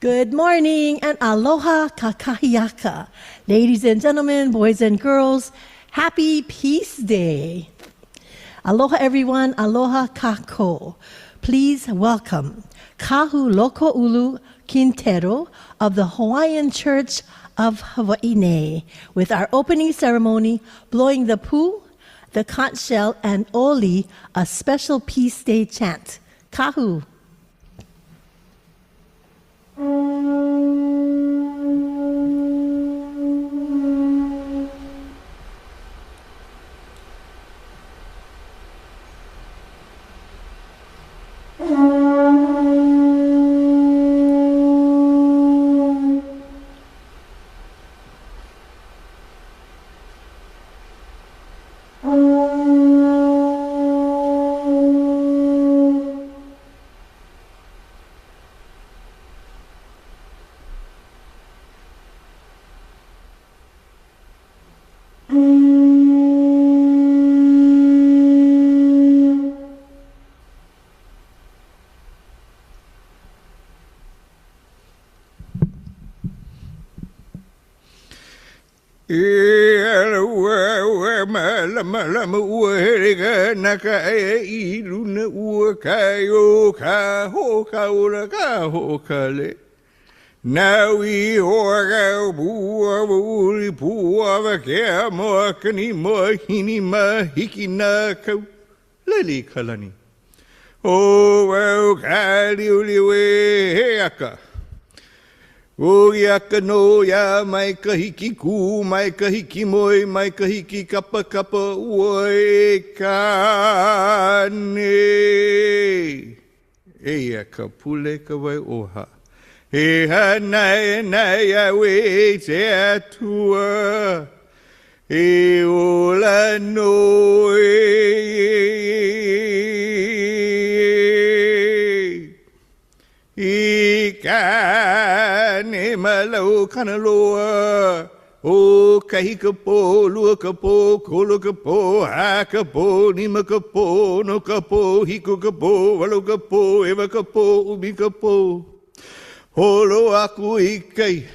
Good morning and aloha kakahiyaka. Ladies and gentlemen, boys and girls, happy Peace Day. Aloha everyone, aloha kako. Please welcome Kahu Loko Ulu Quintero of the Hawaiian Church of Hawaii with our opening ceremony, blowing the pu, the conch shell, and oli, a special Peace Day chant. Kahu. Now we orga bua buri pua kea moa kani moa hini ma hiki na kau leli kalani. O wau kali uliwe he aka. O yaka no ya mai kahiki ku, mai kahiki moi, mai kahiki kapa kapa uoe kane. E aka pule ka wai oha. He hanai nai a we te atua. E ola no e ka ne malau kana loa. O kahi ka po, lua ka po, kolo ka po, ha ka po, nima ka po, no ka po, hiko ka po, walo ka po, ewa ka po, ubi ka po. Holo aku ikai,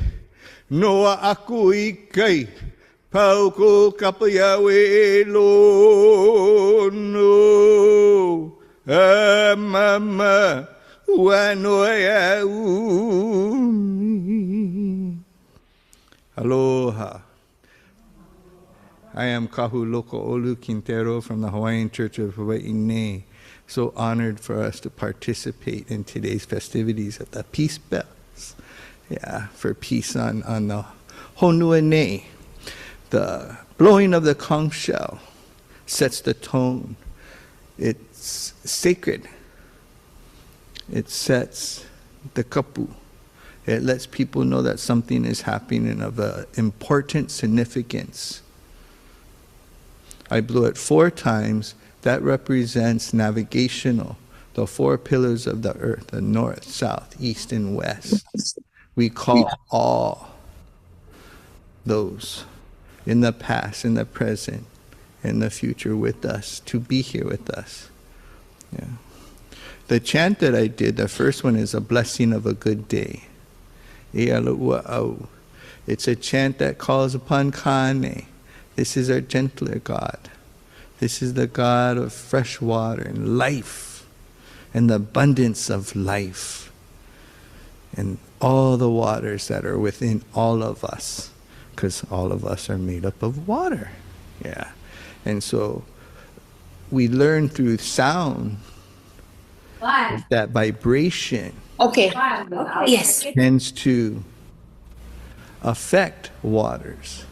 noa aku ikai, pau ko kapa yawe lo no, mama, wanoa ya umi. Aloha. I am Kahu Loko Olu Quintero from the Hawaiian Church of Hawaii. So honored for us to participate in today's festivities at the Peace Bells. Yeah, for peace on the Honua Nei. The blowing of the conch shell sets the tone. It's sacred. It sets the kapu. It lets people know that something is happening of important significance. I blew it 4 times. That represents navigational, the 4 pillars of the earth, the north, south, east, and west. We call all those in the past, in the present, in the future with us, to be here with us. Yeah. The chant that I did, the first one is a blessing of a good day. It's a chant that calls upon Kane. This is our gentler God. This is the God of fresh water and life and the abundance of life and all the waters that are within all of us, because all of us are made up of water. Yeah. And so we learn through sound that vibration Yes. tends to affect waters,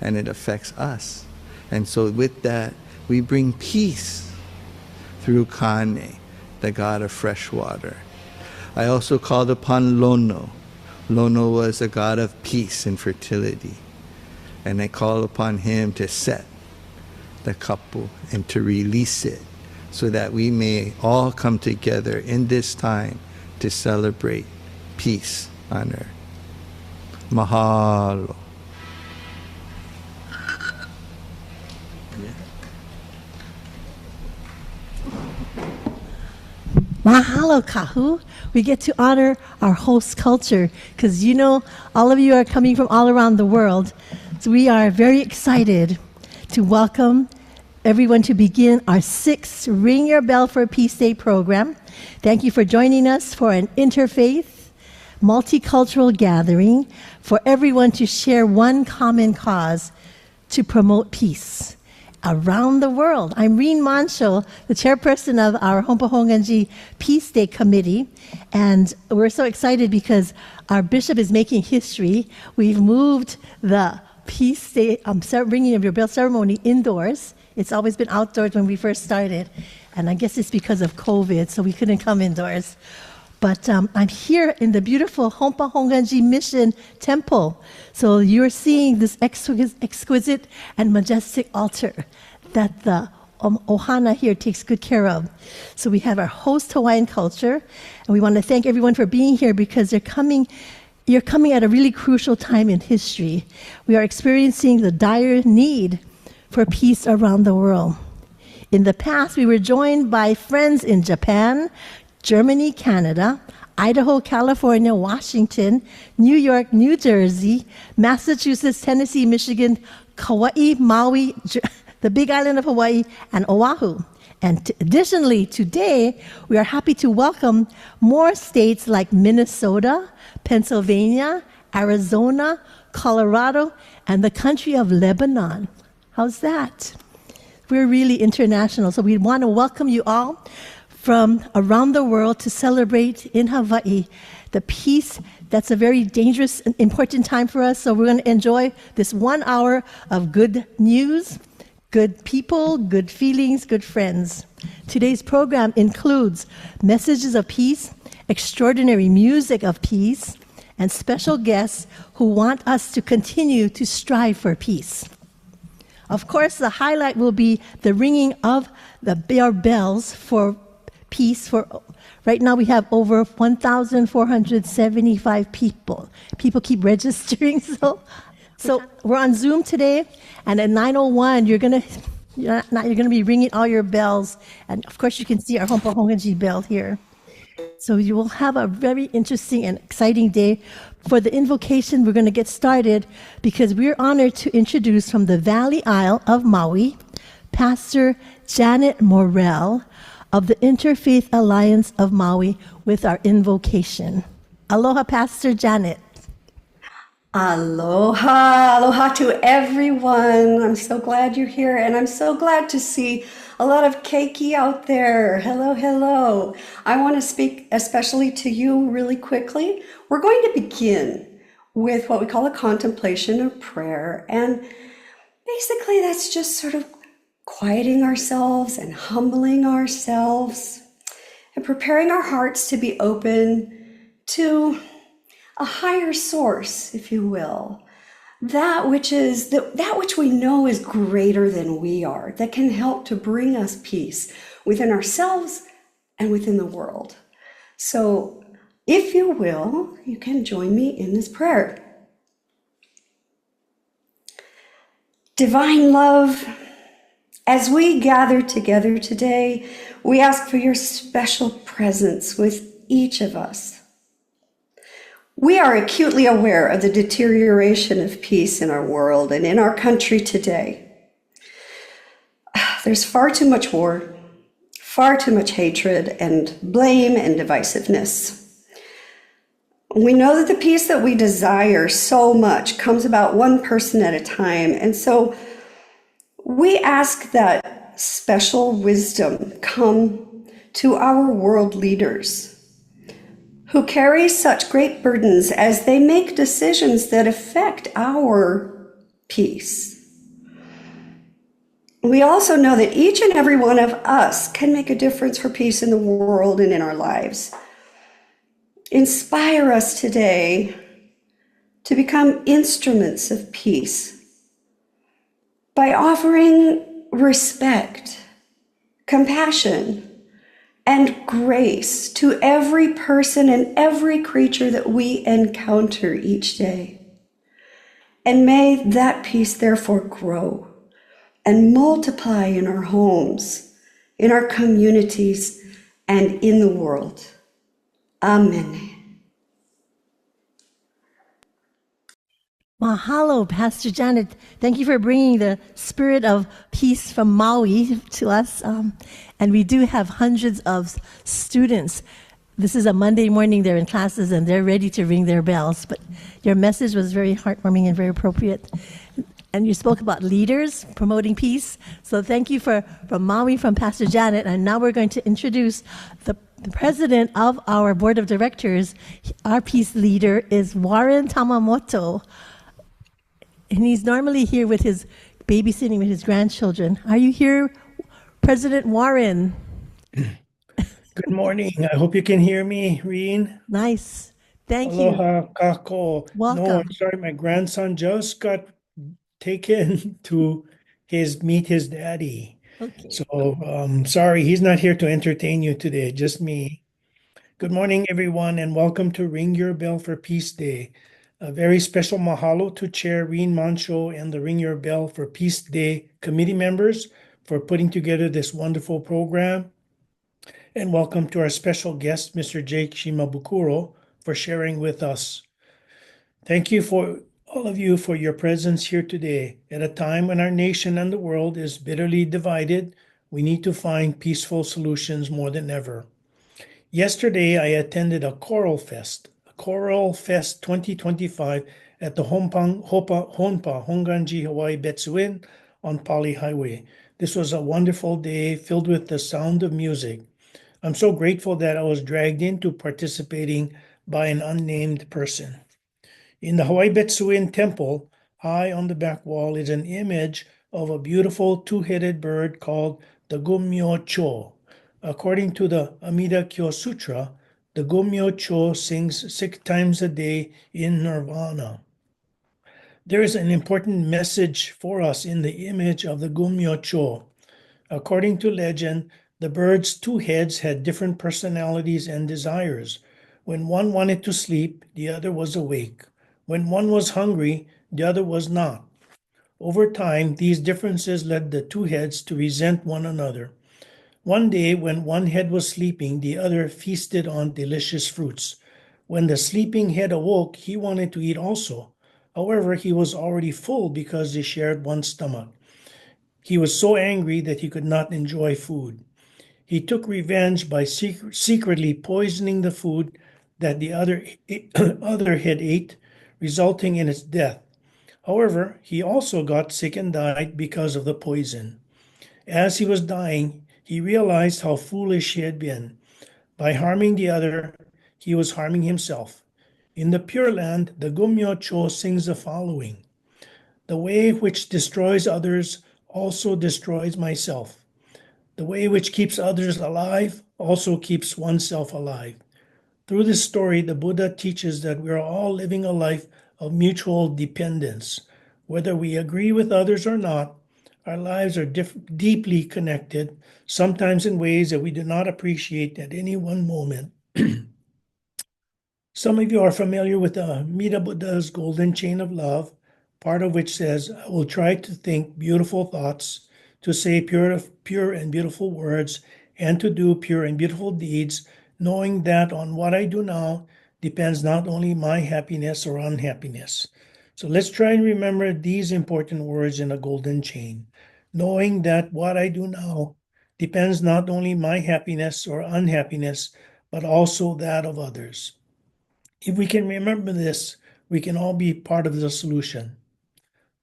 and it affects us. And so with that, we bring peace through Kane, the god of fresh water. I also called upon Lono. Lono was a god of peace and fertility. And I called upon him to set the kapu and to release it so that we may all come together in this time to celebrate peace on earth. Mahalo. Mahalo. Mahalo, Kahu. We get to honor our host culture because you know all of you are coming from all around the world. So we are very excited to welcome everyone to begin our 6th Ring Your Bell for Peace Day program. Thank you for joining us for an interfaith, multicultural gathering for everyone to share one common cause to promote peace around the world. I'm Reen Mancho, the chairperson of our Hompahonganji Peace Day Committee, and we're so excited because our bishop is making history. We've moved the Peace Day ringing of your bell ceremony indoors. It's always been outdoors when we first started, and I guess it's because of COVID, so we couldn't come indoors. But I'm here in the beautiful Hompahonganji Mission Temple. So you're seeing this exquisite and majestic altar that the Ohana here takes good care of. So we have our host Hawaiian culture, and we want to thank everyone for being here because you're coming at a really crucial time in history. We are experiencing the dire need for peace around the world. In the past, we were joined by friends in Japan, Germany, Canada, Idaho, California, Washington, New York, New Jersey, Massachusetts, Tennessee, Michigan, Kauai, Maui, the Big Island of Hawaii, and Oahu. And additionally, today, we are happy to welcome more states like Minnesota, Pennsylvania, Arizona, Colorado, and the country of Lebanon. How's that? We're really international, so we want to welcome you all from around the world to celebrate in Hawaii the peace. That's a very dangerous and important time for us. So we're going to enjoy this 1 hour of good news, good people, good feelings, good friends. Today's program includes messages of peace, extraordinary music of peace, and special guests who want us to continue to strive for peace. Of course, the highlight will be the ringing of our bells for peace. For right now, we have over 1,475 people. People keep registering, so we're on Zoom today, and at 9:01, you're gonna be ringing all your bells, and of course, you can see our Hompahonganji bell here. So you will have a very interesting and exciting day. For the invocation, we're going to get started because we're honored to introduce from the Valley Isle of Maui, Pastor Janet Morrell of the Interfaith Alliance of Maui with our invocation. Aloha, Pastor Janet. Aloha, aloha to everyone. I'm so glad you're here, and I'm so glad to see a lot of keiki out there. Hello, hello. I want to speak especially to you really quickly. We're going to begin with what we call a contemplation or prayer, and basically that's just sort of quieting ourselves and humbling ourselves and preparing our hearts to be open to a higher source, if you will, that which we know is greater than we are, that can help to bring us peace within ourselves and within the world. So if you will, you can join me in this prayer. Divine love, as we gather together today, we ask for your special presence with each of us. We are acutely aware of the deterioration of peace in our world and in our country today. There's far too much war, far too much hatred and blame and divisiveness. We know that the peace that we desire so much comes about one person at a time, and so we ask that special wisdom come to our world leaders who carry such great burdens as they make decisions that affect our peace. We also know that each and every one of us can make a difference for peace in the world and in our lives. Inspire us today to become instruments of peace by offering respect, compassion, and grace to every person and every creature that we encounter each day. And may that peace therefore grow and multiply in our homes, in our communities, and in the world. Amen. Mahalo, Pastor Janet. Thank you for bringing the spirit of peace from Maui to us. And we do have hundreds of students. This is a Monday morning, they're in classes and they're ready to ring their bells. But your message was very heartwarming and very appropriate. And you spoke about leaders promoting peace. So thank you from Maui, from Pastor Janet. And now we're going to introduce the president of our board of directors. Our peace leader is Warren Tamamoto. And he's normally here with his babysitting with his grandchildren. Are you here, President Warren? Good morning. I hope you can hear me, Reen. Nice. Thank you. Aloha, kako. Welcome. No, I'm sorry. My grandson just got taken to meet his daddy. Okay. So, sorry, he's not here to entertain you today, just me. Good morning, everyone, and welcome to Ring Your Bell for Peace Day. A very special mahalo to Chair Reen Mancho and the Ring Your Bell for Peace Day committee members for putting together this wonderful program. And welcome to our special guest, Mr. Jake Shimabukuro, for sharing with us. Thank you for all of you for your presence here today. At a time when our nation and the world is bitterly divided, we need to find peaceful solutions more than ever. Yesterday, I attended a Choral Fest 2025 at the Honpa Honganji Hawaii Betsuin on Pali Highway. This was a wonderful day filled with the sound of music. I'm so grateful that I was dragged into participating by an unnamed person. In the Hawaii Betsuin Temple, high on the back wall is an image of a beautiful two-headed bird called the Gummyo Cho. According to the Amida Kyo Sutra, the Gummyo Cho sings 6 times a day in nirvana. There is an important message for us in the image of the Gummyo Cho. According to legend, the bird's 2 heads had different personalities and desires. When one wanted to sleep, the other was awake. When one was hungry, the other was not. Over time, these differences led the 2 heads to resent one another. One day, when one head was sleeping, the other feasted on delicious fruits. When the sleeping head awoke, he wanted to eat also. However, he was already full because they shared one stomach. He was so angry that he could not enjoy food. He took revenge by secretly poisoning the food that the other head ate, resulting in its death. However, he also got sick and died because of the poison. As he was dying, he realized how foolish he had been. By harming the other, he was harming himself. In the Pure Land, the Gummyo Cho sings the following: "The way which destroys others also destroys myself. The way which keeps others alive also keeps oneself alive." Through this story, the Buddha teaches that we are all living a life of mutual dependence. Whether we agree with others or not, our lives are deeply connected, sometimes in ways that we do not appreciate at any one moment. Some of you are familiar with the Amida Buddha's Golden Chain of Love, part of which says, "I will try to think beautiful thoughts, to say pure and beautiful words, and to do pure and beautiful deeds, knowing that on what I do now depends not only my happiness or unhappiness." So let's try and remember these important words in a golden chain. Knowing that what I do now depends not only my happiness or unhappiness, but also that of others. If we can remember this, we can all be part of the solution.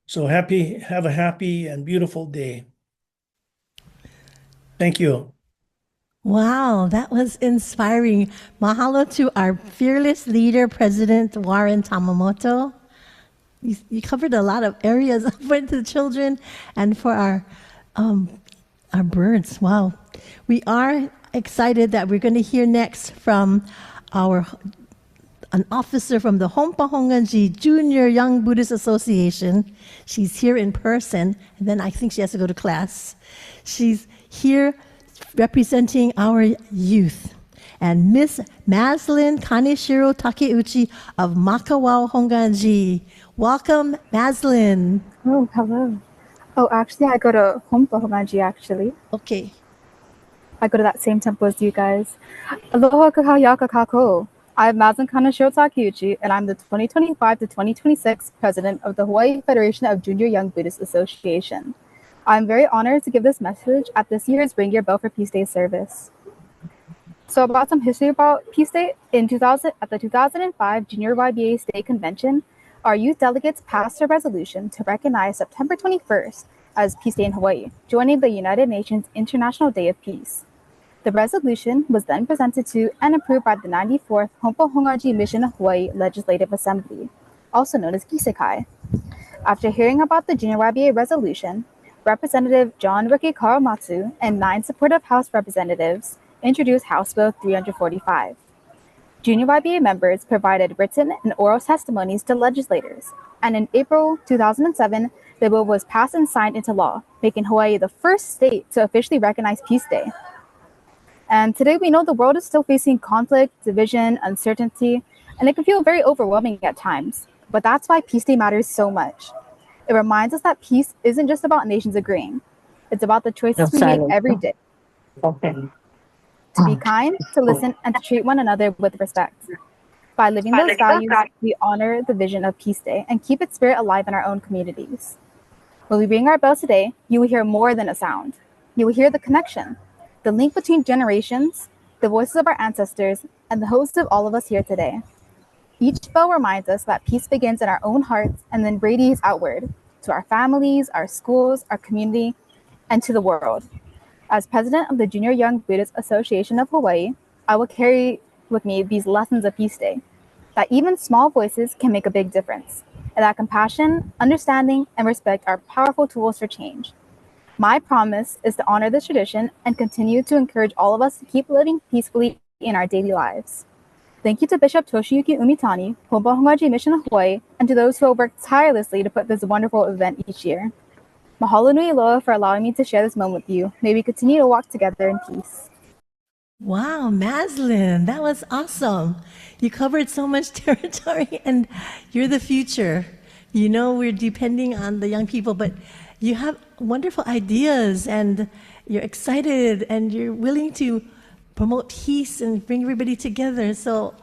So have a happy and beautiful day. Thank you. Wow, that was inspiring. Mahalo to our fearless leader, President Warren Tamamoto. You covered a lot of areas for the children and for our birds. Wow. We are excited that we're going to hear next from an officer from the Honpa Honganji Junior Young Buddhist Association. She's here in person, and then I think she has to go to class. She's here representing our youth. And Miss Maslin Kaneshiro Takeuchi of Makawao Honganji. Welcome, Maslin. Oh, hello. Oh, actually, I go to Honpa Homaji, actually. Okay. I go to that same temple as you guys. Aloha kakayaka kako. I'm Mazen Kana Shiotakiuchi, and I'm the 2025 to 2026 president of the Hawaii Federation of Junior Young Buddhist Association. I'm very honored to give this message at this year's Ring Your Bell for Peace Day service. So about some history about Peace Day. At the 2005 Junior YBA State Convention, our youth delegates passed a resolution to recognize September 21st as Peace Day in Hawaii, joining the United Nations International Day of Peace. The resolution was then presented to and approved by the 94th Hompa Hongaji Mission Hawaii Legislative Assembly, also known as Gisekai. After hearing about the Junior YBA resolution, Representative John Ricky Karamatsu and 9 supportive House representatives introduced House Bill 345. Junior YBA members provided written and oral testimonies to legislators, and in April 2007, the bill was passed and signed into law, making Hawaii the first state to officially recognize Peace Day. And today we know the world is still facing conflict, division, uncertainty, and it can feel very overwhelming at times. But that's why Peace Day matters so much. It reminds us that peace isn't just about nations agreeing. It's about the choices we make every day. To be kind, to listen, and to treat one another with respect. By living those values, we honor the vision of Peace Day and keep its spirit alive in our own communities. When we ring our bells today, you will hear more than a sound. You will hear the connection, the link between generations, the voices of our ancestors, and the hosts of all of us here today. Each bell reminds us that peace begins in our own hearts and then radiates outward to our families, our schools, our community, and to the world. As president of the Junior Young Buddhist Association of Hawaii, I will carry with me these lessons of Peace Day, that even small voices can make a big difference, and that compassion, understanding, and respect are powerful tools for change. My promise is to honor this tradition and continue to encourage all of us to keep living peacefully in our daily lives. Thank you to Bishop Toshiyuki Umitani, Hompa Hongaji Mission Hawaii, and to those who have worked tirelessly to put this wonderful event each year. Mahalo nui loa for allowing me to share this moment with you. May we continue to walk together in peace. Wow, Maslin, that was awesome. You covered so much territory, and you're the future. You know, we're depending on the young people, but you have wonderful ideas, and you're excited, and you're willing to promote peace and bring everybody together. So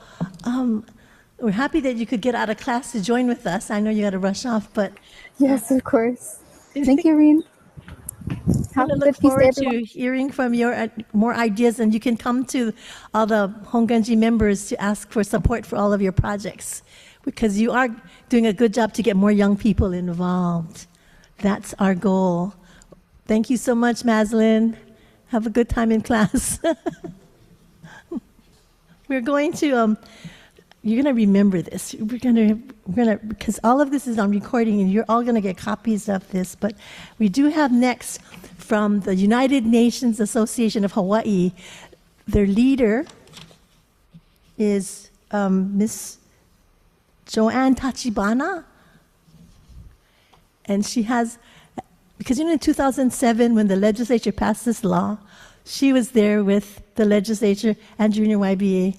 we're happy that you could get out of class to join with us. I know you got to rush off, but... Yes, of course. Thank you, Reen. I look forward to hearing from your more ideas, and you can come to all the Honganji members to ask for support for all of your projects, because you are doing a good job to get more young people involved. That's our goal. Thank you so much, Maslin. Have a good time in class. We're going to, you're going to remember this. We're gonna, because all of this is on recording, and you're all going to get copies of this, but we do have next from the United Nations Association of Hawaii, their leader is Miss Joanne Tachibana, and she has, because in 2007 when the legislature passed this law, she was there with the legislature and Junior YBA,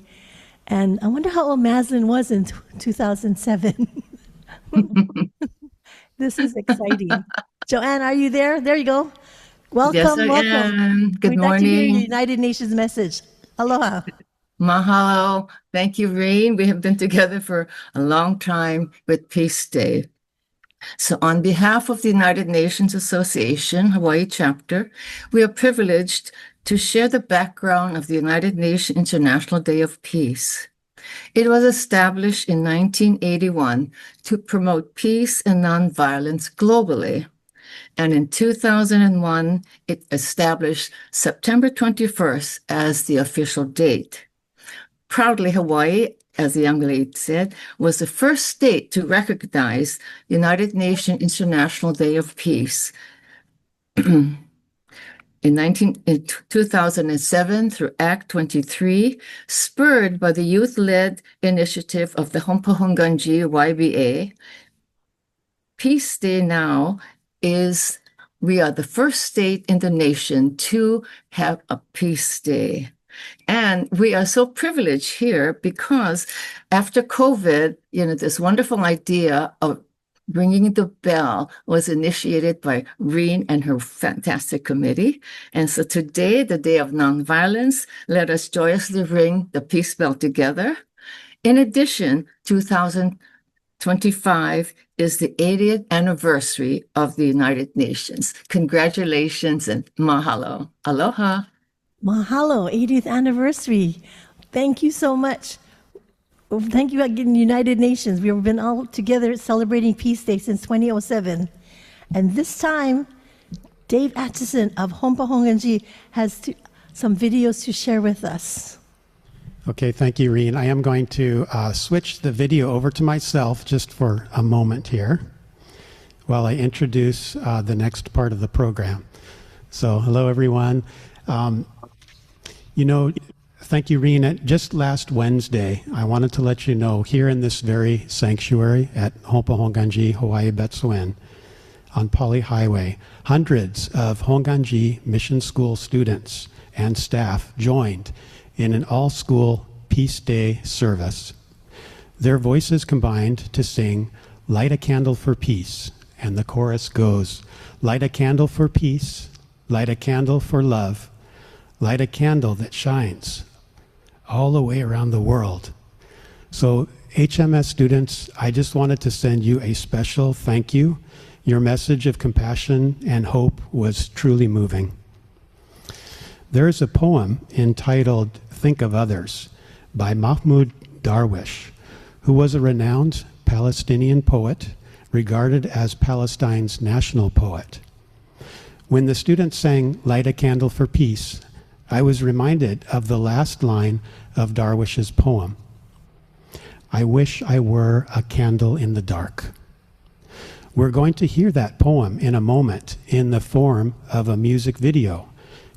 and I wonder how old Maslin was in 2007. This is exciting. Joanne, are you there? There you go. Welcome, yes, I welcome. am. Good We'd morning. like to hear your United Nations message. Aloha. Mahalo. Thank you, Reen. We have been together for a long time with Peace Day. So on behalf of the United Nations Association, Hawaii chapter, we are privileged to share the background of the United Nations International Day of Peace. It was established in 1981 to promote peace and nonviolence globally. And in 2001, it established September 21st as the official date. Proudly, Hawaii, as the young lady said, was the first state to recognize the United Nations International Day of Peace. In 2007 through Act 23, spurred by the youth-led initiative of the Hompa Honganji YBA, Peace Day now is, we are the first state in the nation to have a Peace Day. And we are so privileged here because after COVID, this wonderful idea of Ringing the bell was initiated by Reen and her fantastic committee. And so today, the day of nonviolence, let us joyously ring the peace bell together. In addition, 2025 is the 80th anniversary of the United Nations. Congratulations and mahalo. Aloha. Mahalo, 80th anniversary. Thank you so much. Thank you again, United Nations. We've been all together celebrating Peace Day since 2007. And this time, Dave Atchison of Hompa Honganji has some videos to share with us. Okay, thank you, Reen. I am going to switch the video over to myself just for a moment here while I introduce the next part of the program. So, hello, everyone. Thank you, Reen. Just last Wednesday, I wanted to let you know here in this very sanctuary at Hompa Honganji, Hawaii Betsuin, on Pali Highway, hundreds of Honganji Mission School students and staff joined in an all-school Peace Day service. Their voices combined to sing "Light a Candle for Peace," and the chorus goes, "Light a candle for peace, light a candle for love, light a candle that shines all the way around the world." So HMS students, I just wanted to send you a special thank you. Your message of compassion and hope was truly moving. There is a poem entitled "Think of Others" by Mahmoud Darwish, who was a renowned Palestinian poet, regarded as Palestine's national poet. When the students sang "Light a Candle for Peace," I was reminded of the last line of Darwish's poem. "I wish I were a candle in the dark." We're going to hear that poem in a moment in the form of a music video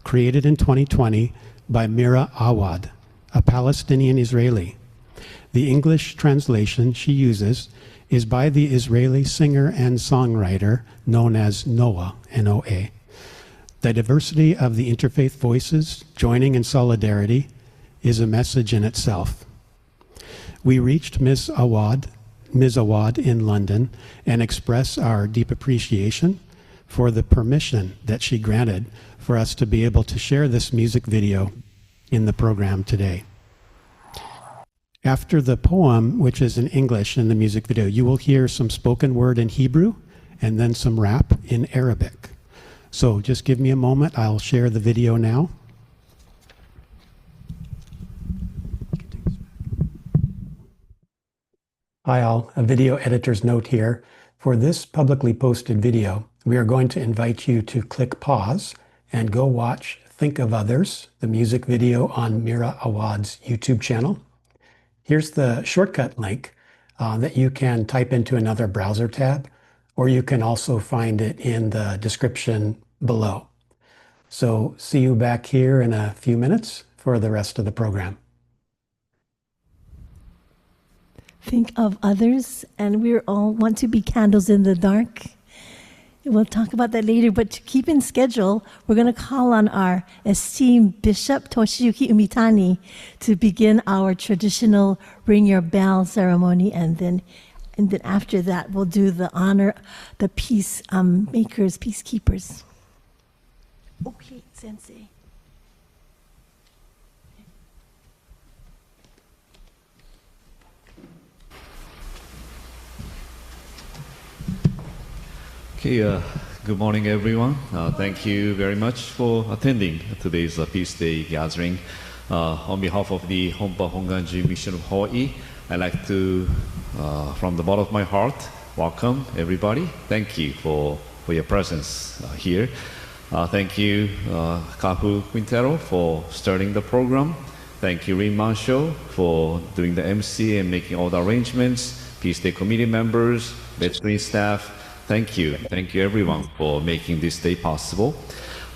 created in 2020 by Mira Awad, a Palestinian Israeli. The English translation she uses is by the Israeli singer and songwriter known as Noah, N-O-A. The diversity of the interfaith voices joining in solidarity is a message in itself. We reached Ms. Awad in London and express our deep appreciation for the permission that she granted for us to be able to share this music video in the program today. After the poem, which is in English in the music video, you will hear some spoken word in Hebrew and then some rap in Arabic. So just give me a moment. I'll share the video now. Hi all, a video editor's note here. For this publicly posted video, we are going to invite you to click pause and go watch "Think of Others," the music video on Mira Awad's YouTube channel. Here's the shortcut link that you can type into another browser tab, or you can also find it in the description below. So see you back here in a few minutes for the rest of the program. Think of others, and we all want to be candles in the dark. We'll talk about that later, but to keep in schedule, we're going to call on our esteemed Bishop Toshiyuki Umitani to begin our traditional ring your bell ceremony, and then after that, we'll do the honor, the peace makers, peacekeepers. Okay, Sensei. Okay, good morning, everyone. Thank you very much for attending today's Peace Day gathering. On behalf of the Hompa Honganji Mission of Hawaii, I'd like to, from the bottom of my heart, welcome everybody. Thank you for your presence here. Thank you, Kahu Quintero, for starting the program. Thank you, Rin Mansho, for doing the MC and making all the arrangements. Peace Day committee members, veteran staff. Thank you. Thank you, everyone, for making this day possible.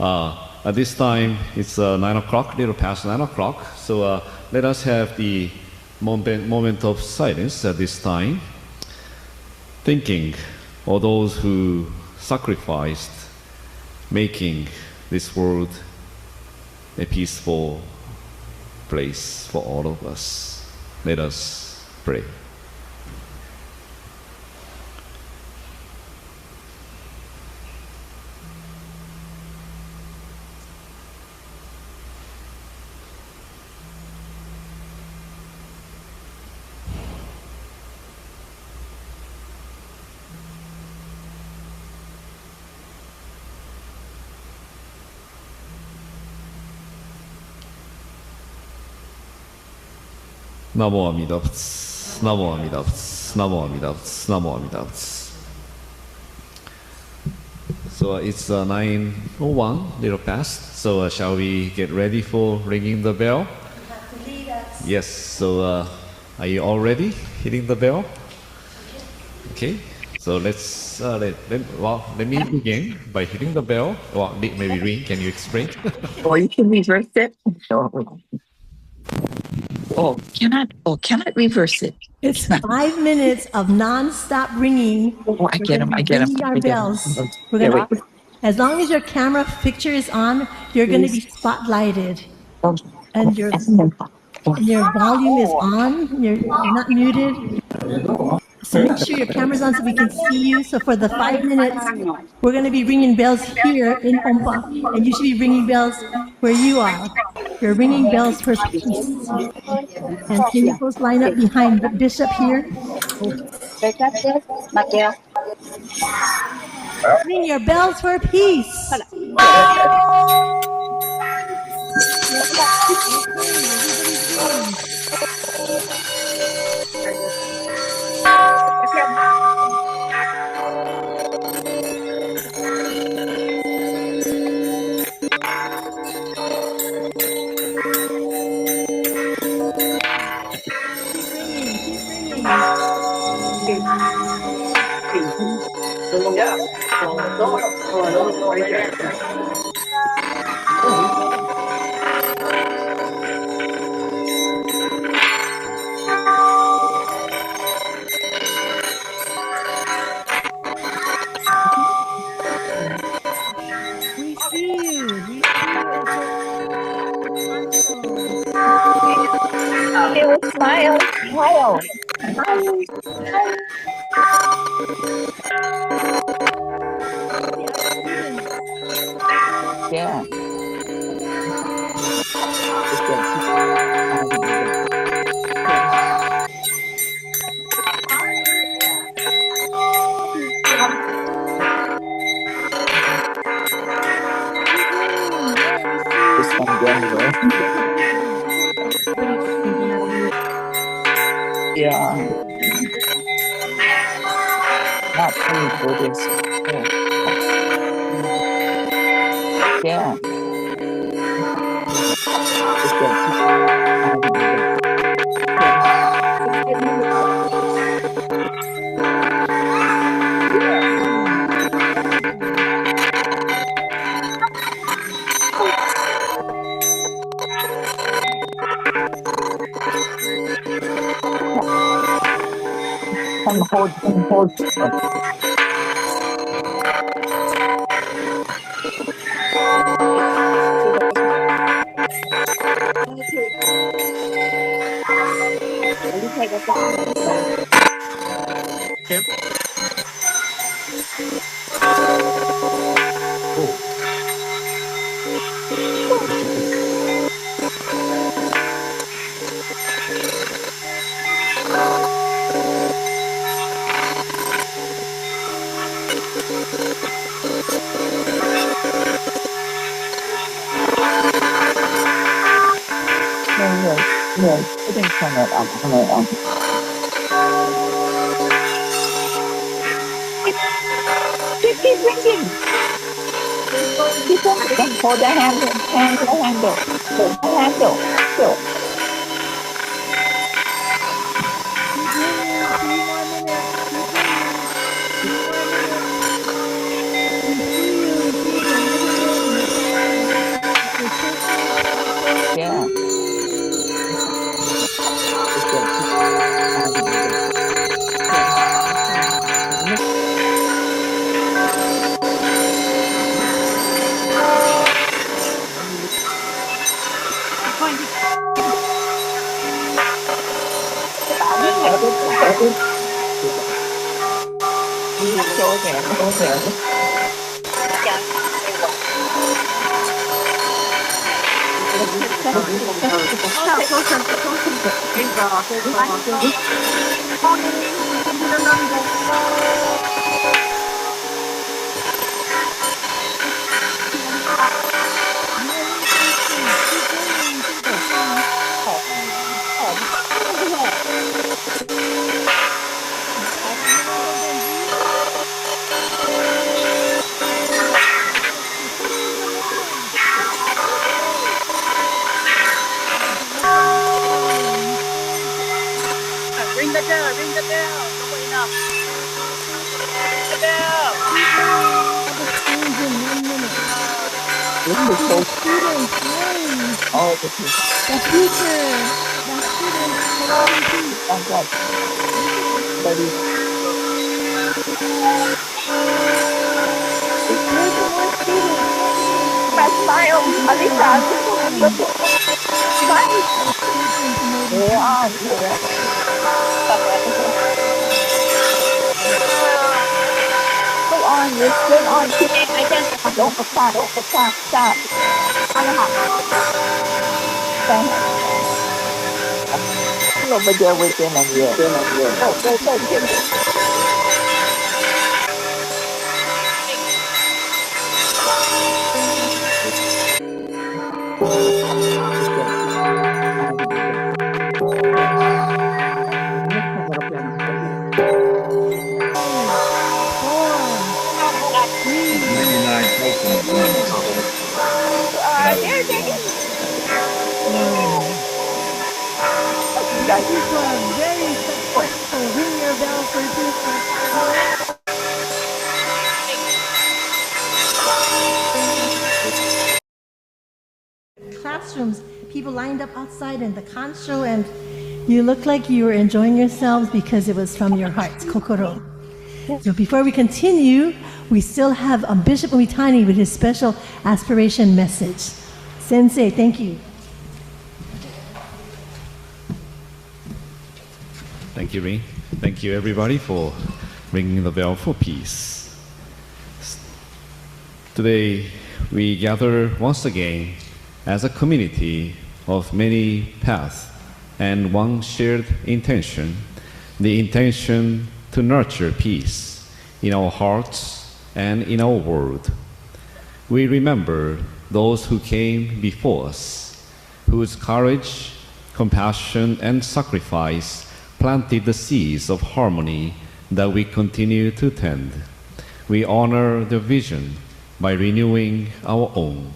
At this time, it's 9 o'clock, little past 9 o'clock. So let us have the moment of silence at this time, thinking of those who sacrificed making this world a peaceful place for all of us. Let us pray. Namo Amida Butsu, Namo Amida Butsu, Namo Amida Butsu, Namo Amida Butsu. So it's 9:01, little past. So shall we get ready for ringing the bell? Yes. So are you all ready? Hitting the bell? Okay. So let me begin by hitting the bell. Well, maybe ring. Can you explain? Or you can reverse it. Can I reverse it? It's 5 minutes of non-stop ringing. Oh, I get them. I get them. Ringing our bells. We're gonna, as long as your camera picture is on, you're going to be spotlighted, and your volume is on. You're not muted. So make sure your camera's on so we can see you. So for the 5 minutes, we're going to be ringing bells here in Ompa, and you should be ringing bells where you are. You're ringing bells for peace. And can you both line up behind the bishop here? Ring your bells for peace. We see you. We see you. Smile. Yeah. This one again, yeah. Not only for this. Yeah. Hold. Yeah. I think turn it on. Keep ringing. Hold the handle. So. Yeah. This is so all the people. The future. The students. Thank God. Buddy. There's more students. My smile. Alisa. Smile. They're on. Go on. You're still on. I can't. Don't stop. Stop. I'm over there with them and yeah. Go. People are very successful. Ring your bell for people. Classrooms, people lined up outside in the kancho, and you look like you were enjoying yourselves because it was from your hearts, kokoro. So before we continue, we still have Bishop Umitani with his special aspiration message. Sensei, thank you. Thank you, Rin. Thank you, everybody, for ringing the bell for peace. Today, we gather once again as a community of many paths and one shared intention, the intention to nurture peace in our hearts and in our world. We remember those who came before us, whose courage, compassion, and sacrifice planted the seeds of harmony that we continue to tend. We honor their vision by renewing our own.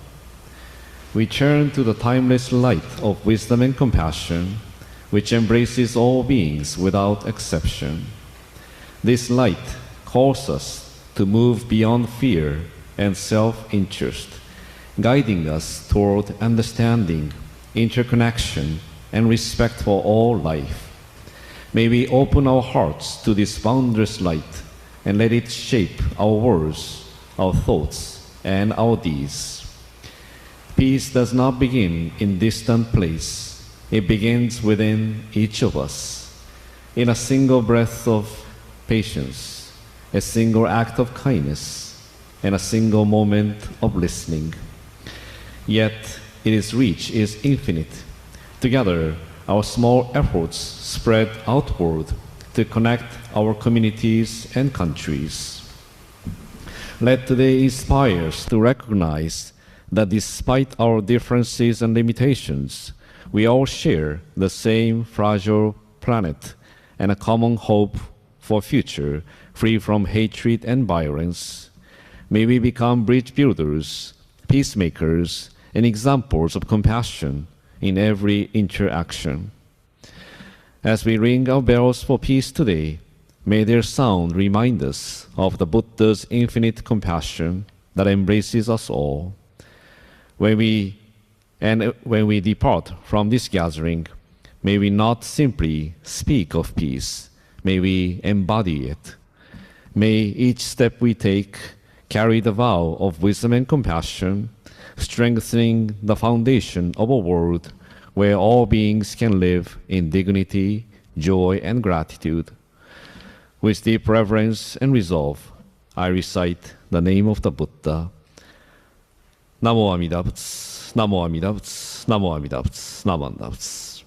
We turn to the timeless light of wisdom and compassion, which embraces all beings without exception. This light calls us to move beyond fear and self-interest, guiding us toward understanding, interconnection, and respect for all life. May we open our hearts to this boundless light and let it shape our words, our thoughts, and our deeds. Peace does not begin in distant place. It begins within each of us. In a single breath of patience, a single act of kindness, and a single moment of listening. Yet its reach is infinite. Together, our small efforts spread outward to connect our communities and countries. Let today inspire us to recognize that despite our differences and limitations, we all share the same fragile planet and a common hope for a future free from hatred and violence. May we become bridge builders, peacemakers, and examples of compassion in every interaction. As we ring our bells for peace today, may their sound remind us of the Buddha's infinite compassion that embraces us all. When we depart from this gathering, may we not simply speak of peace, may we embody it. May each step we take carry the vow of wisdom and compassion, strengthening the foundation of a world where all beings can live in dignity, joy, and gratitude. With deep reverence and resolve, I recite the name of the Buddha. Namo Amida Butsu, Namo Amida Butsu, Namo Amida Butsu, Namo Amida Butsu.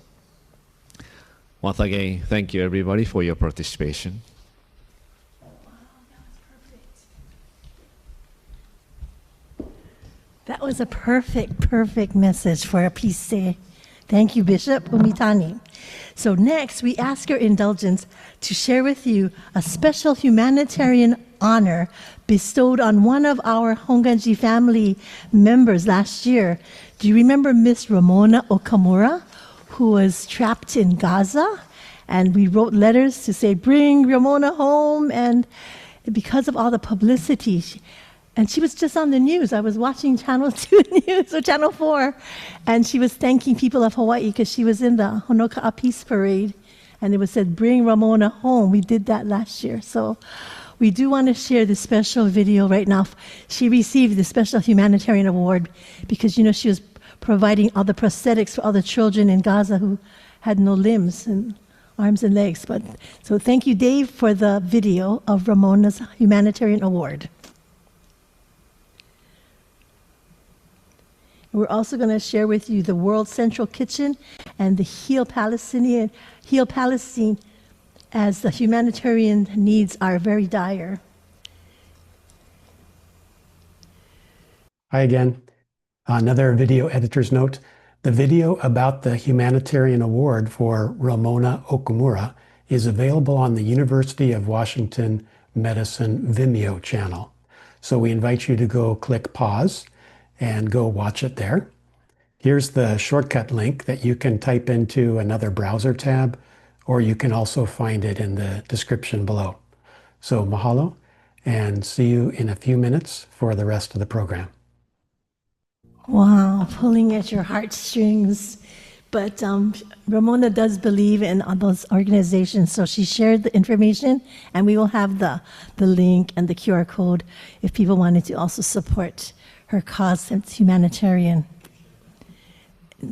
Once again, thank you everybody for your participation. That was a perfect message for a peace day. Thank you, Bishop Umitani. So next, we ask your indulgence to share with you a special humanitarian honor bestowed on one of our Honganji family members last year. Do you remember Miss Ramona Okumura, who was trapped in Gaza? And we wrote letters to say, bring Ramona home. And because of all the publicity, and she was just on the news. I was watching Channel 2 News or Channel 4, and she was thanking people of Hawaii because she was in the Honokaa Peace Parade. And it was said, bring Ramona home. We did that last year. So we do want to share this special video right now. She received the Special Humanitarian Award because, you know, she was providing all the prosthetics for all the children in Gaza who had no limbs and arms and legs. But so thank you, Dave, for the video of Ramona's Humanitarian Award. We're also going to share with you the World Central Kitchen and the Heal Palestine, as the humanitarian needs are very dire. Hi again. Another video editor's note. The video about the Humanitarian Award for Ramona Okumura is available on the University of Washington Medicine Vimeo channel. So we invite you to go click pause and go watch it there. Here's the shortcut link that you can type into another browser tab, or you can also find it in the description below. So mahalo, and see you in a few minutes for the rest of the program. Wow, pulling at your heartstrings. But Ramona does believe in those organizations, so she shared the information, and we will have the link and the QR code if people wanted to also support her cause. It's humanitarian.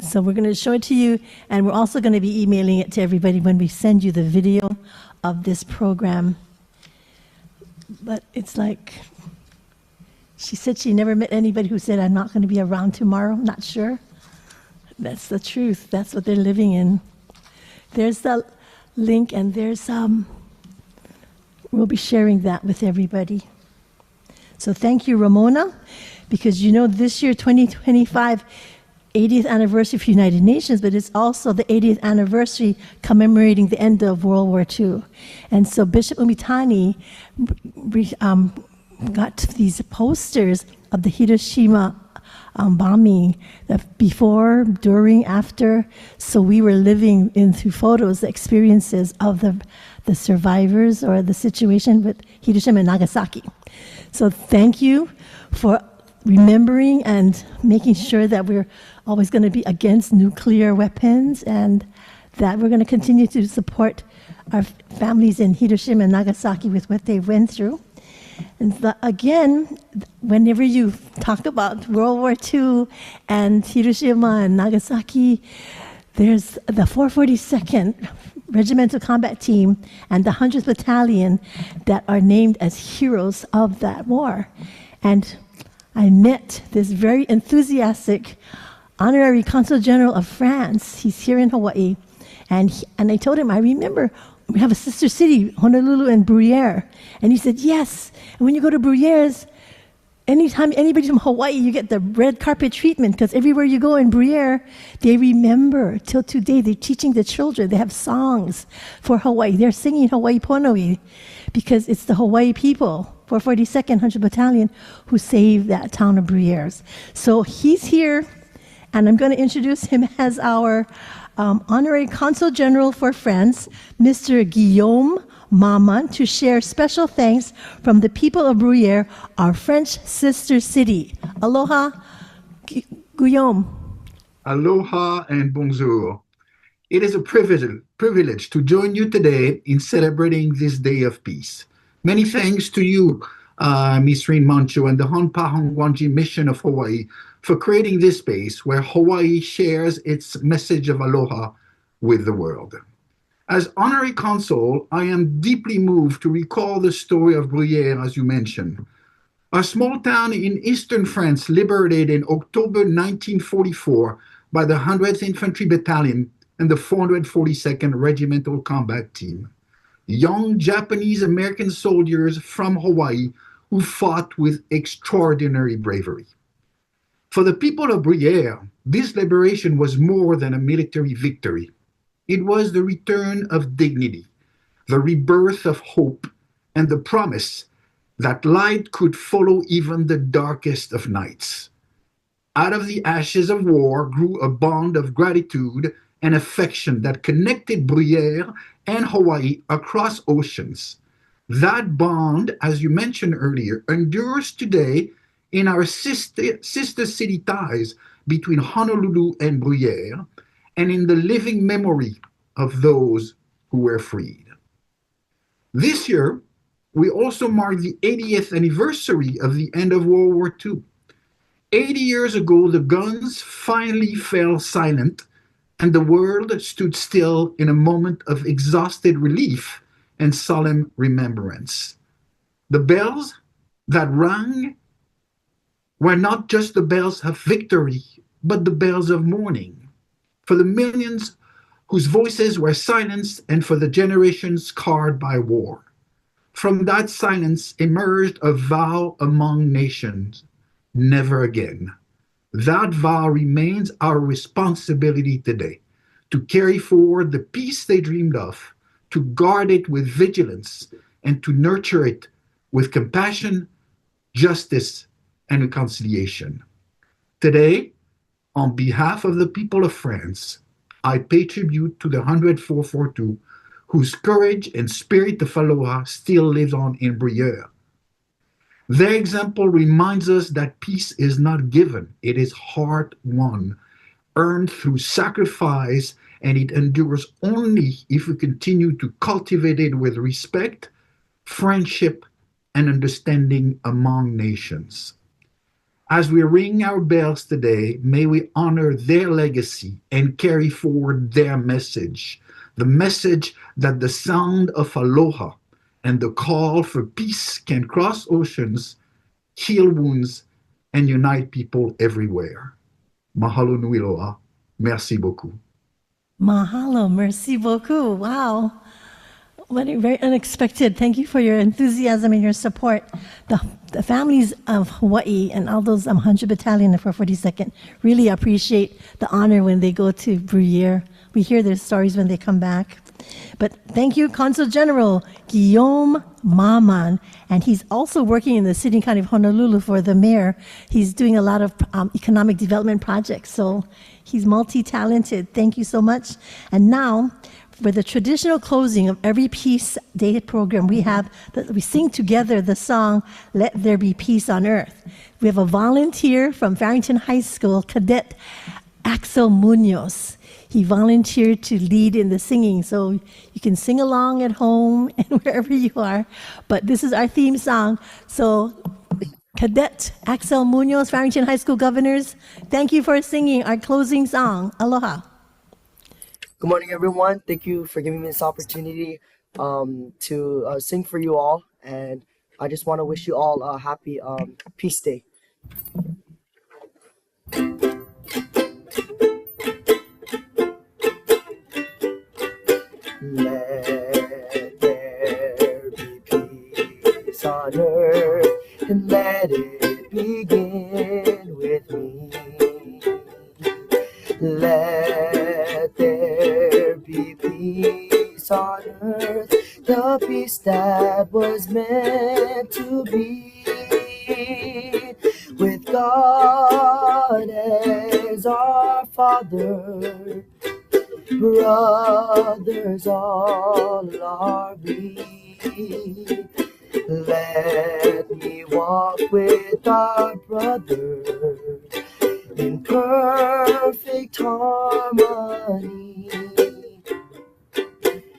So we're going to show it to you, and we're also going to be emailing it to everybody when we send you the video of this program. But it's like, she said she never met anybody who said, I'm not going to be around tomorrow. I'm not sure. That's the truth. That's what they're living in. There's the link, and there's we'll be sharing that with everybody. So thank you, Ramona, because you know this year, 2025, 80th anniversary of United Nations, but it's also the 80th anniversary commemorating the end of World War II. And so Bishop Umitani got these posters of the Hiroshima bombing, before, during, after. So we were living in through photos, the experiences of the survivors or the situation with Hiroshima and Nagasaki. So thank you for remembering and making sure that we're always going to be against nuclear weapons, and that we're going to continue to support our families in Hiroshima and Nagasaki with what they went through. And again, whenever you talk about World War II and Hiroshima and Nagasaki, there's the 442nd Regimental Combat Team and the 100th Battalion that are named as heroes of that war. And I met this very enthusiastic Honorary Consul General of France. He's here in Hawaii. And I told him, I remember we have a sister city, Honolulu and Bruyere. And he said, yes. And when you go to Bruyere's, anytime anybody's from Hawaii, you get the red carpet treatment, because everywhere you go in Bruyere, they remember till today. They're teaching the children. They have songs for Hawaii. They're singing Hawaii Pono'i because it's the Hawaii people, 442nd 100th Battalion, who saved that town of Bruyere's. So he's here, and I'm going to introduce him as our Honorary Consul General for France, Mr. Guillaume Maman, to share special thanks from the people of Bruyere, our French sister city. Aloha, Guillaume. Aloha and bonjour. It is a privilege to join you today in celebrating this day of peace. Many thanks to you, Ms. Rin Mancho and the Honpa Hongwanji Mission of Hawaii for creating this space where Hawaii shares its message of aloha with the world. As honorary consul, I am deeply moved to recall the story of Bruyere, as you mentioned. A small town in eastern France liberated in October 1944 by the 100th Infantry Battalion and the 442nd Regimental Combat Team. Young Japanese-American soldiers from Hawaii who fought with extraordinary bravery. For the people of Bruyere, this liberation was more than a military victory. It was the return of dignity, the rebirth of hope, and the promise that light could follow even the darkest of nights. Out of the ashes of war grew a bond of gratitude and affection that connected Bruyere and Hawaii across oceans. That bond, as you mentioned earlier, endures today in our sister city ties between Honolulu and Bruyere, and in the living memory of those who were freed. This year, we also mark the 80th anniversary of the end of World War II. 80 years ago, the guns finally fell silent, and the world stood still in a moment of exhausted relief and solemn remembrance. The bells that rang were not just the bells of victory, but the bells of mourning, for the millions whose voices were silenced and for the generations scarred by war. From that silence emerged a vow among nations: never again. That vow remains our responsibility today, to carry forward the peace they dreamed of, to guard it with vigilance, and to nurture it with compassion, justice, and reconciliation. Today, on behalf of the people of France, I pay tribute to the 10442, whose courage and spirit of aloha still lives on in Bruyere. Their example reminds us that peace is not given, it is hard-won, earned through sacrifice, and it endures only if we continue to cultivate it with respect, friendship, and understanding among nations. As we ring our bells today, may we honor their legacy and carry forward their message, the message that the sound of aloha and the call for peace can cross oceans, heal wounds, and unite people everywhere. Mahalo nui loa. Merci beaucoup. Mahalo, merci beaucoup. Wow. What a very unexpected. Thank you for your enthusiasm and your support. The families of Hawaii and all those 100 Battalion and 442nd really appreciate the honor when they go to Bruyere. We hear their stories when they come back. But thank you, Consul General Guillaume Maman, and he's also working in the city and county of Honolulu for the mayor. He's doing a lot of economic development projects, so he's multi-talented. Thank you so much. And now, for the traditional closing of every Peace Day program, we sing together the song, Let There Be Peace on Earth. We have a volunteer from Farrington High School, Cadet Axel Munoz. He volunteered to lead in the singing, so you can sing along at home and wherever you are. But this is our theme song. So Cadet Axel Munoz, Farrington High School Governors, thank you for singing our closing song. Aloha. Good morning, everyone. Thank you for giving me this opportunity to sing for you all. And I just want to wish you all a happy Peace Day. Let there be peace on earth, and let it begin with me. Let there be peace on earth, the peace that was meant to be. With God as our Father, brothers all are we. Let me walk with our brother in perfect harmony.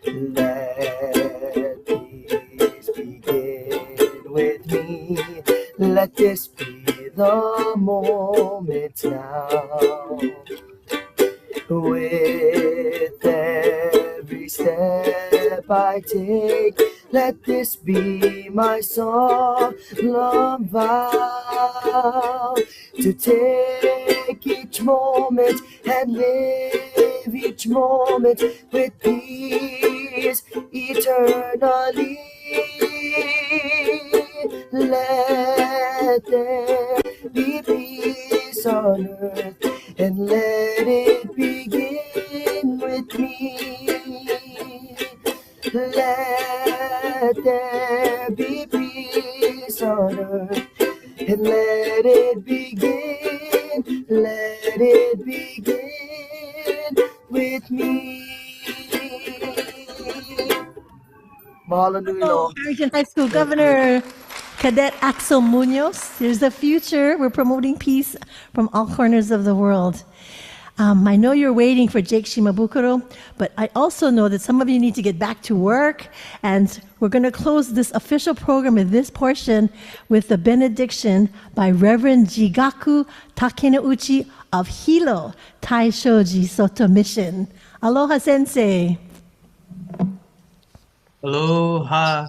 Let peace begin with me. Let this be the moment now. With every step I take, let this be my solemn vow, to take each moment and live each moment with peace eternally. Let there be peace on earth, and let it begin with me. Let there be peace on earth, and let it begin with me. Mahalo nui loa. American High School Governor Cadet Axel Munoz. There's the future. We're promoting peace from all corners of the world. I know you're waiting for Jake Shimabukuro, but I also know that some of you need to get back to work, and we're going to close this official program in this portion with the benediction by Reverend Jigaku Takenouchi of Hilo Taishoji Soto Mission. Aloha, Sensei. Aloha.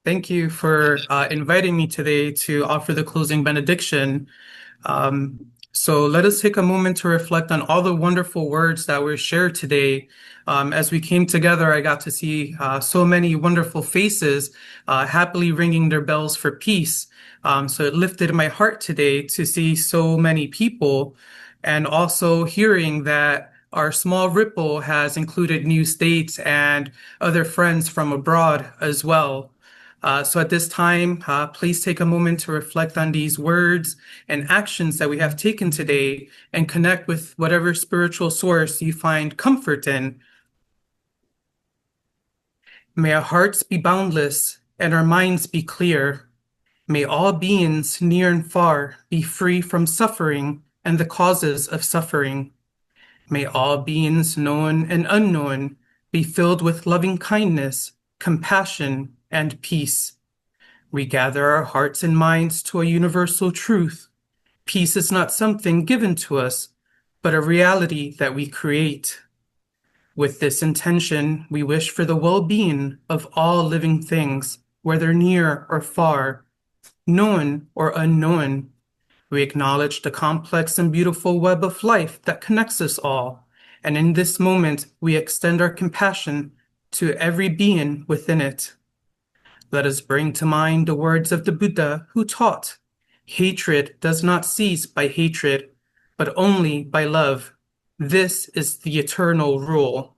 Thank you for inviting me today to offer the closing benediction. So let us take a moment to reflect on all the wonderful words that were shared today. As we came together, I got to see so many wonderful faces happily ringing their bells for peace. So it lifted my heart today to see so many people, and also hearing that our small ripple has included new states and other friends from abroad as well. So at this time, please take a moment to reflect on these words and actions that we have taken today and connect with whatever spiritual source you find comfort in. May our hearts be boundless and our minds be clear. May all beings near and far be free from suffering and the causes of suffering. May all beings known and unknown be filled with loving kindness, compassion, and peace. We gather our hearts and minds to a universal truth. Peace is not something given to us, but a reality that we create. With this intention, we wish for the well-being of all living things, whether near or far, known or unknown. We acknowledge the complex and beautiful web of life that connects us all, and in this moment, we extend our compassion to every being within it. Let us bring to mind the words of the Buddha who taught, "Hatred does not cease by hatred, but only by love. This is the eternal rule."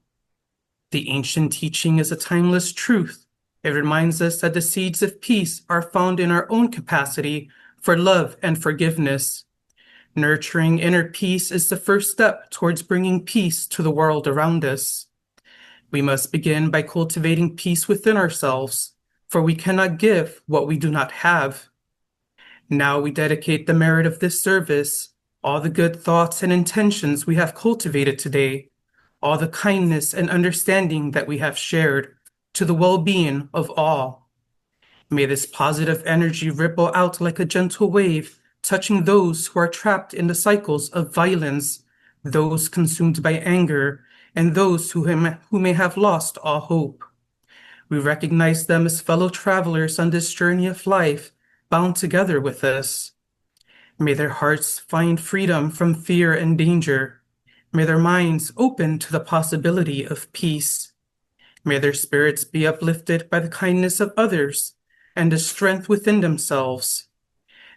The ancient teaching is a timeless truth. It reminds us that the seeds of peace are found in our own capacity for love and forgiveness. Nurturing inner peace is the first step towards bringing peace to the world around us. We must begin by cultivating peace within ourselves, for we cannot give what we do not have. Now we dedicate the merit of this service, all the good thoughts and intentions we have cultivated today, all the kindness and understanding that we have shared, to the well-being of all. May this positive energy ripple out like a gentle wave, touching those who are trapped in the cycles of violence, those consumed by anger, and those who may have lost all hope. We recognize them as fellow travelers on this journey of life, bound together with us. May their hearts find freedom from fear and danger. May their minds open to the possibility of peace. May their spirits be uplifted by the kindness of others and the strength within themselves.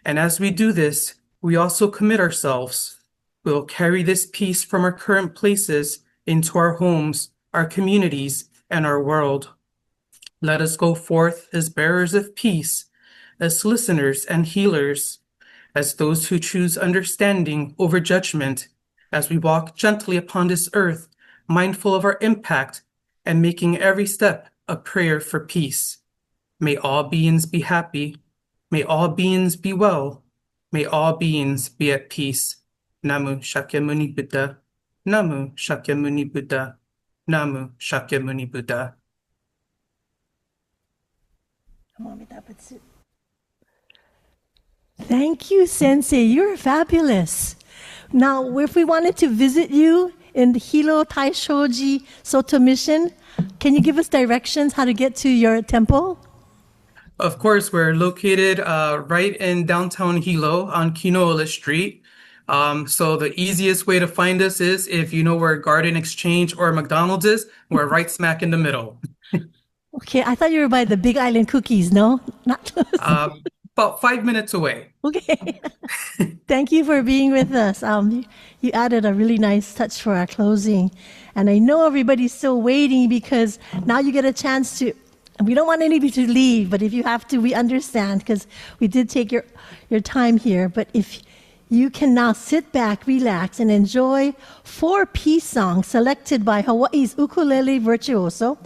And as we do this, we also commit ourselves. We will carry this peace from our current places into our homes, our communities, and our world. Let us go forth as bearers of peace, as listeners and healers, as those who choose understanding over judgment, as we walk gently upon this earth, mindful of our impact and making every step a prayer for peace. May all beings be happy. May all beings be well. May all beings be at peace. Namu Shakyamuni Buddha. Namu Shakyamuni Buddha. Namu Shakyamuni Buddha. Thank you, Sensei. You're fabulous. Now, if we wanted to visit you in the Hilo Taishoji Soto Mission, can you give us directions how to get to your temple? Of course, we're located right in downtown Hilo on Kinola Street. So the easiest way to find us is if you know where Garden Exchange or McDonald's is, we're right smack in the middle. Okay, I thought you were by the Big Island cookies, no? Not About 5 minutes away. Okay. Thank you for being with us. You added a really nice touch for our closing. And I know everybody's still waiting because now you get a chance to, we don't want anybody to leave, but if you have to, we understand because we did take your time here. But if You can now sit back, relax, and enjoy 4 peace songs selected by Hawaii's ukulele virtuoso.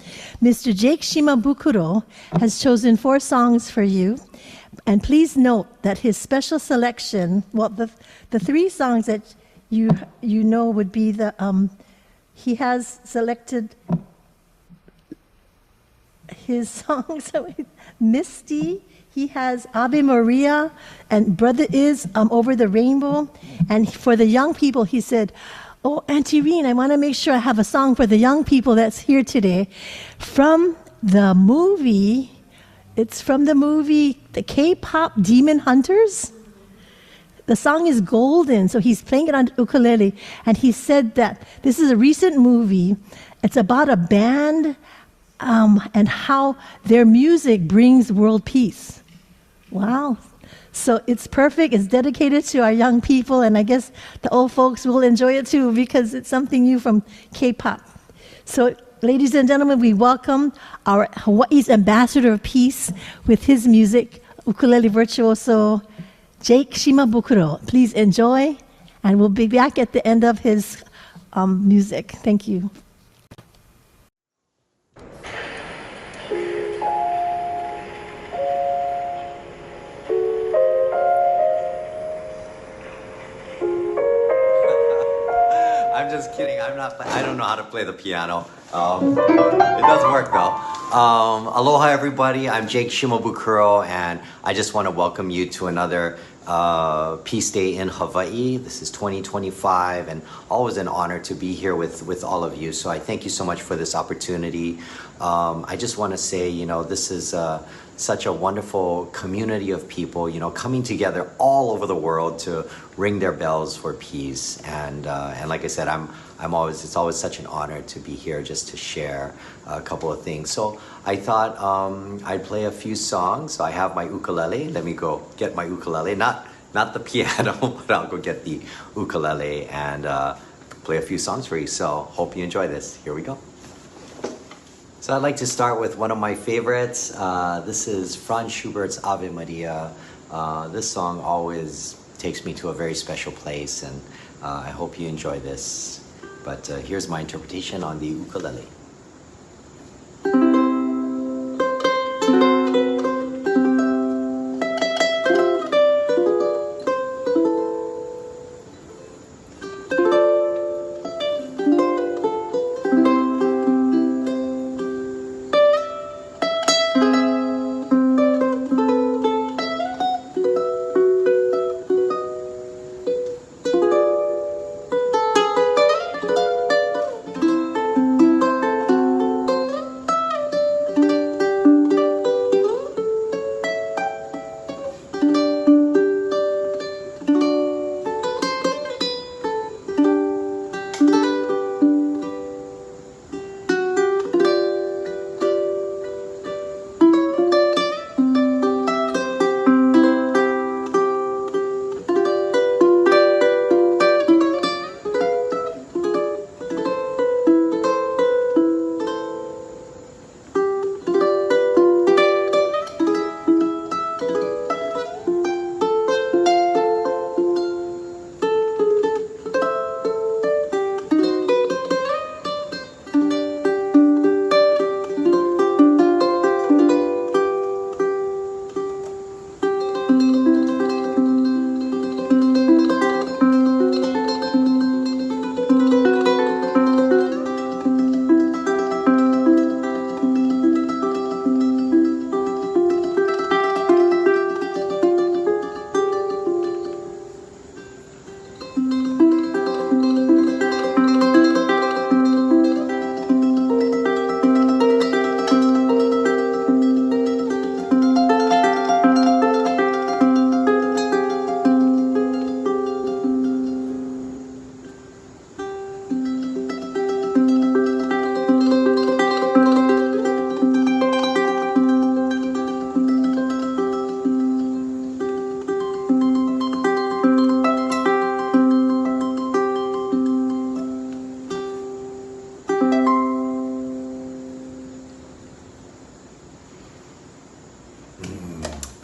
Mr. Jake Shimabukuro has chosen 4 songs for you. And please note that his special selection, well, the 3 songs that you know would be he has selected his songs, Misty, he has Ave Maria, and Brother Is Over the Rainbow. And for the young people, he said, oh, Auntie Reen, I want to make sure I have a song for the young people that's here today. From the movie, it's from the movie, the K-pop Demon Hunters. The song is Golden, so he's playing it on ukulele. And he said that this is a recent movie. It's about a band and how their music brings world peace. Wow. So it's perfect. It's dedicated to our young people, and I guess the old folks will enjoy it too because it's something new from K-pop. So, ladies and gentlemen, we welcome our Hawaii's ambassador of peace with his music, ukulele virtuoso, Jake Shimabukuro. Please enjoy, and we'll be back at the end of his music. Thank you. I'm just kidding. I don't know how to play the piano. It does work though. Aloha everybody. I'm Jake Shimabukuro, and I just want to welcome you to another Peace Day in Hawaii. This is 2025, and always an honor to be here with all of you. So I thank you so much for this opportunity. I just want to say, this is such a wonderful community of people, coming together all over the world to ring their bells for peace. And like I said, it's always such an honor to be here just to share a couple of things. So I thought I'd play a few songs. So I have my ukulele. Let me go get my ukulele, not the piano, but I'll go get the ukulele and play a few songs for you. So hope you enjoy this. Here we go. So I'd like to start with one of my favorites. This is Franz Schubert's Ave Maria. This song always takes me to a very special place, and I hope you enjoy this. But here's my interpretation on the ukulele.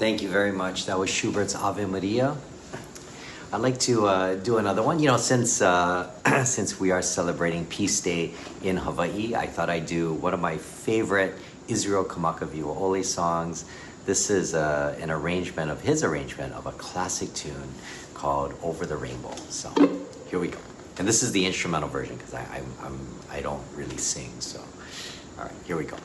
Thank you very much. That was Schubert's Ave Maria. I'd like to do another one. Since since we are celebrating Peace Day in Hawaii, I thought I'd do one of my favorite Israel Kamakawiwa Ole songs. This is an arrangement of his arrangement of a classic tune called "Over the Rainbow." So here we go. And this is the instrumental version because I don't really sing. So all right, here we go.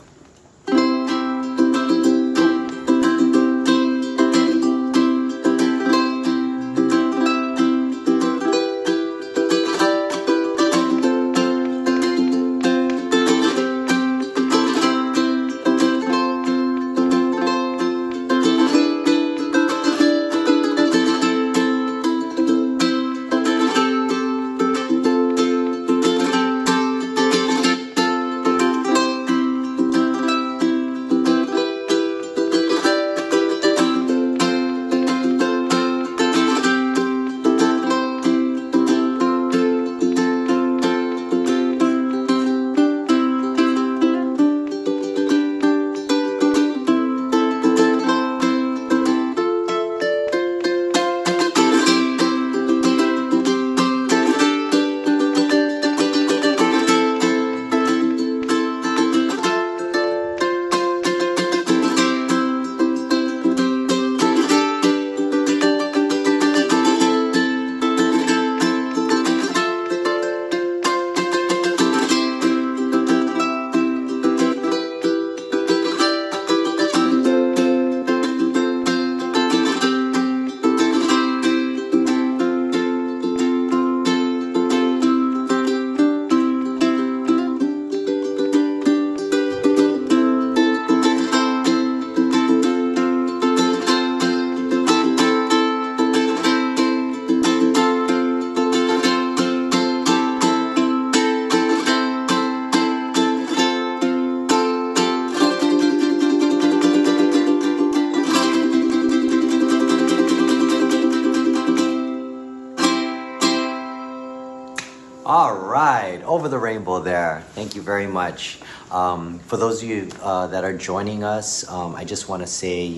All right, over the rainbow there. Thank you very much. For those of you that are joining us, I just want to say,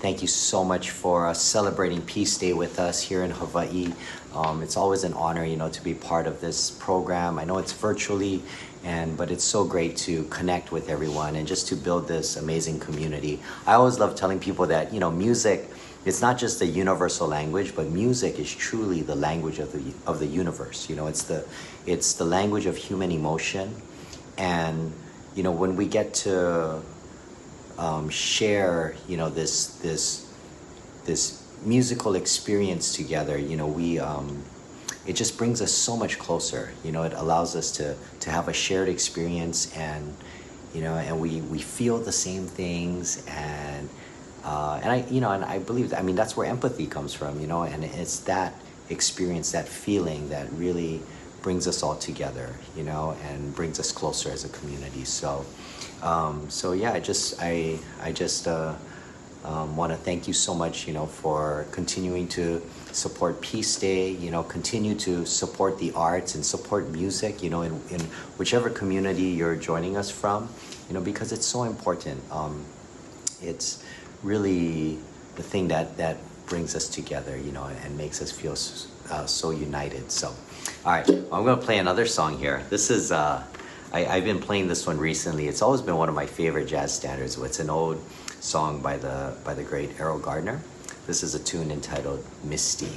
thank you so much for celebrating Peace Day with us here in Hawaii. It's always an honor, to be part of this program. I know it's virtually, but it's so great to connect with everyone and just to build this amazing community. I always love telling people that, music, it's not just a universal language, but music is truly the language of the universe. It's the language of human emotion, and when we get to share this musical experience together, it just brings us so much closer. It allows us to have a shared experience, and we feel the same things, and I believe that, that's where empathy comes from, and it's that experience, that feeling that really brings us all together, and brings us closer as a community. So yeah, I just want to thank you so much, for continuing to support Peace Day, continue to support the arts and support music, in whichever community you're joining us from, because it's so important. It's really the thing that brings us together, and makes us feel so united. So, all right, I'm going to play another song here. This is, I've been playing this one recently. It's always been one of my favorite jazz standards. It's an old song by the great Errol Gardner. This is a tune entitled Misty.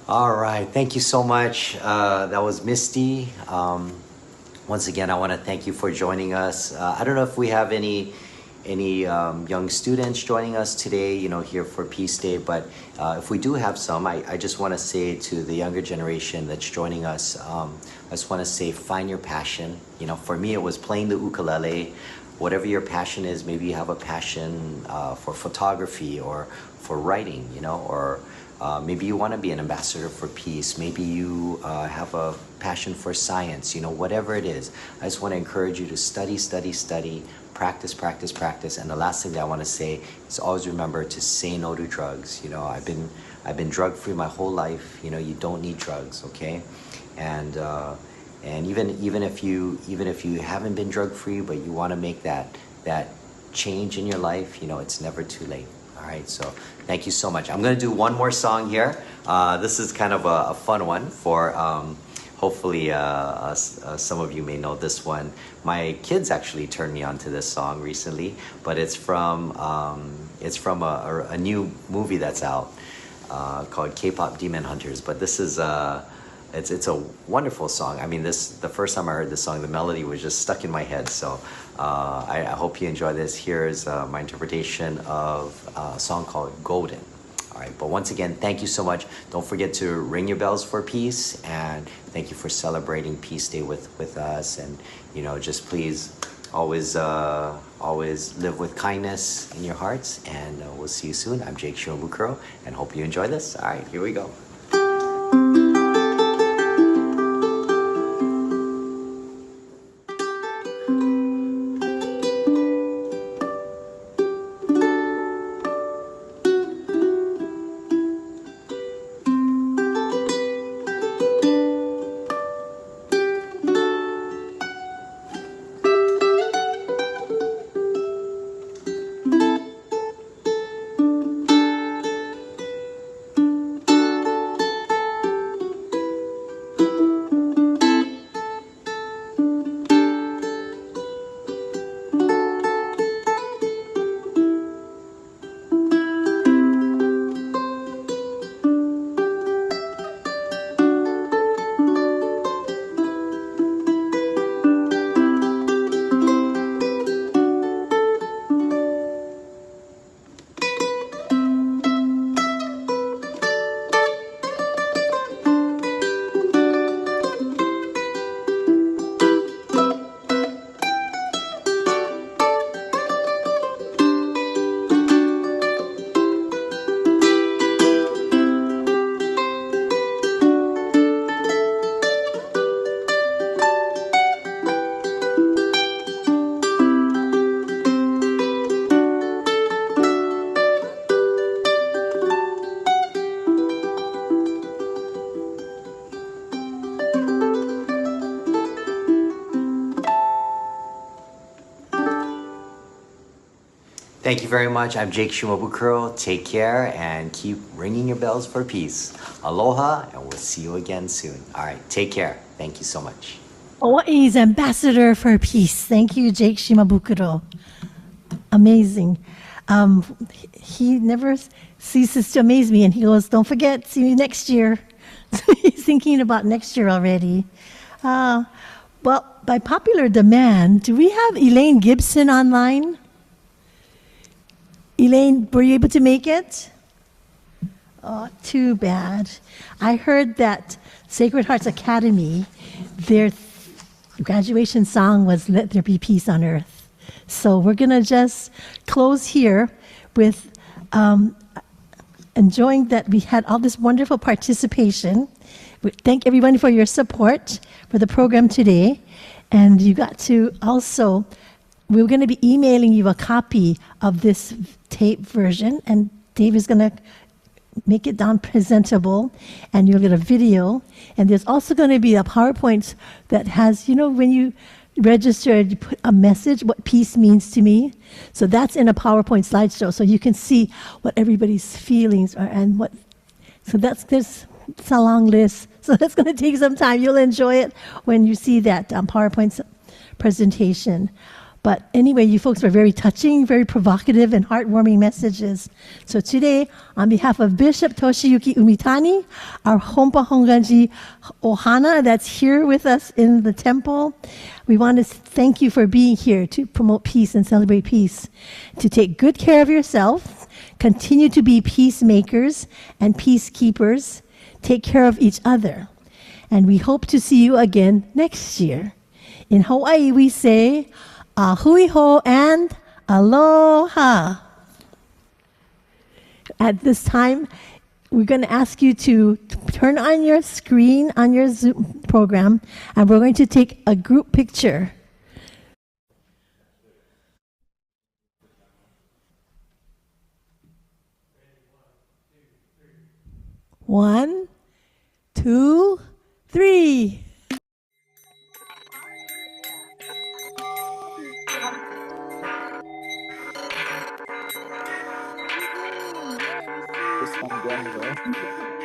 All right, thank you so much. That was Misty. Once again, I want to thank you for joining us. I don't know if we have any young students joining us today, here for Peace Day, but if we do have some, I just want to say to the younger generation that's joining us, I just want to say, find your passion. For me, it was playing the ukulele. Whatever your passion is, maybe you have a passion for photography or for writing, or maybe you want to be an ambassador for peace. Maybe you have a passion for science, whatever it is. I just want to encourage you to study, practice, practice, practice. And the last thing that I want to say is always remember to say no to drugs. I've been drug-free my whole life. You don't need drugs, okay? And even if you haven't been drug-free, but you want to make that change in your life, it's never too late. All right, so thank you so much. I'm going to do one more song here. This is kind of a fun one for hopefully some of you may know this one. My kids actually turned me on to this song recently, but it's from a new movie that's out called K-pop Demon Hunters. But this is it's a wonderful song. I mean, the first time I heard this song, the melody was just stuck in my head. So I hope you enjoy this. Here's my interpretation of a song called Golden. All right, but once again, thank you so much. Don't forget to ring your bells for peace, and thank you for celebrating Peace Day with us. And just please always live with kindness in your hearts. And we'll see you soon. I'm Jake Shimabukuro, and hope you enjoy this. All right, here we go. Thank you very much. I'm Jake Shimabukuro. Take care and keep ringing your bells for peace. Aloha, and we'll see you again soon. All right, take care. Thank you so much. Hawaii's ambassador for peace. Thank you, Jake Shimabukuro. Amazing. He never ceases to amaze me, and he goes, "Don't forget, see you next year." He's thinking about next year already. Well, by popular demand, do we have Elaine Gibson online? Elaine, were you able to make it? Oh, too bad. I heard that Sacred Hearts Academy, their graduation song was "Let There Be Peace on Earth." So we're going to just close here with enjoying that we had all this wonderful participation. We thank everyone for your support for the program today. And you got to also, we're going to be emailing you a copy of this tape version, and Dave is going to make it down presentable, and you'll get a video. And there's also going to be a PowerPoint that has, when you registered, you put a message, what peace means to me. So that's in a PowerPoint slideshow, so you can see what everybody's feelings are and what. So it's a long list. So that's going to take some time. You'll enjoy it when you see that PowerPoint presentation. But anyway, you folks were very touching, very provocative, and heartwarming messages. So today, on behalf of Bishop Toshiyuki Umitani, our Hompa Honganji Ohana that's here with us in the temple, we want to thank you for being here to promote peace and celebrate peace, to take good care of yourself, continue to be peacemakers and peacekeepers, take care of each other. And we hope to see you again next year. In Hawaii, we say, ahui ho and aloha. At this time, we're going to ask you to turn on your screen on your Zoom program, and we're going to take a group picture. One, two, three. This one,